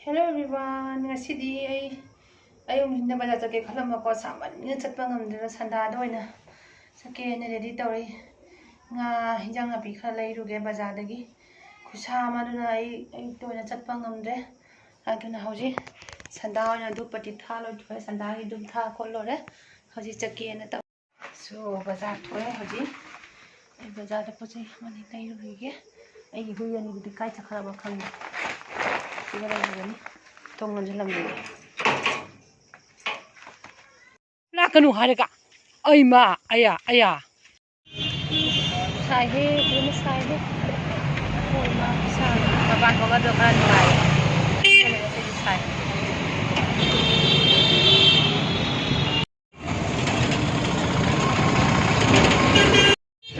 Hello everyone. Ngasidi ay umhinda baza chake khalama ko saman ni chatpa ngamdra sanda doina sake ne ready tawri nga hinjang api khala leiruge baza dagi khusa maduna ai toina chatpa ngamdre aduna hoji sanda ona du pati thalo thoi sanda gi dum tha khollore hoji chake ne ta so baza thoi hoji ai baza da poche mani leiruge ai hu yani di kai chakhara ba khang Tunggu dalam ni. Nak kenu harga. Ay ma, ayah, ayah. Sai he, ini sai he. Oh ma, sai. Kapan kau ada kan mai? Ini sai.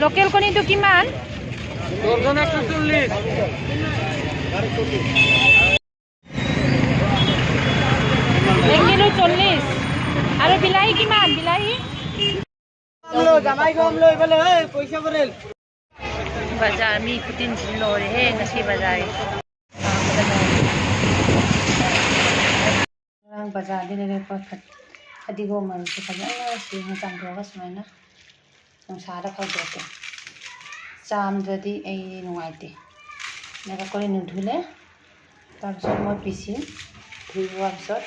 Lokal koni tu kiman? Dorjon 140. Kilo 40. Aru bilahi kiman? Bilahi? Amlo jamai ko amlo ibale hey paisa borel. Bazar mi putin jilo re he ngasi bazar. Orang bazar di negeri Perth. Adi go malu tu kaja si macam dua kas mana. Yang sada kau berapa? Jam jadi nungai ti. Naga kau ini dhule. Tarusor mau pisi. Dua tarusor.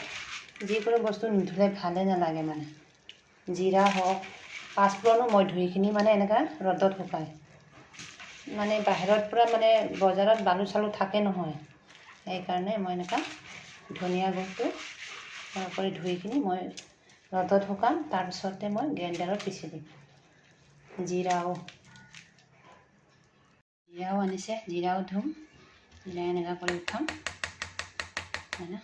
যিকোনো বস্তু নিধুলে ভালে নালাগে মানে জিৰা হওক পাঁচফোৰণো মই ধুইখিনি মানে এনেকা ৰ'দত শুকায় মানে বাহিৰত পৰা মানে বজাৰত বালু চালু থাকে নহয় সেইকাৰণে মই এনেকা ধনিয়া গুড়টো কৰি ধুইখিনি মই ৰ'দত শুকাম তাৰপিছতে মই গ্ৰাইণ্ডাৰত পিচি দিম জিৰাও আনিছে জিৰাও ধুম জিৰা এনেকা কৰি উঠাম হয় না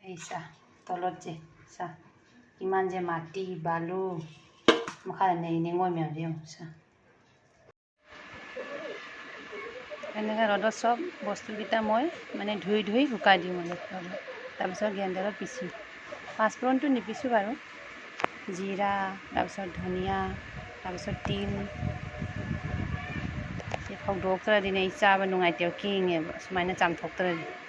Isa, tolot je, sa. Iman je mati, balu, makanya ini ngoy miao sa. Ini kan rodo sob, bostu kita moy, mana dhui hukai di mana rodo. Tapi so grinder pisi. Paspron tu nipisu baru, jira, tapi so dhania, tapi so til. Si kau dokter di ni isa banung ay tiaw king, semana jam dokter di.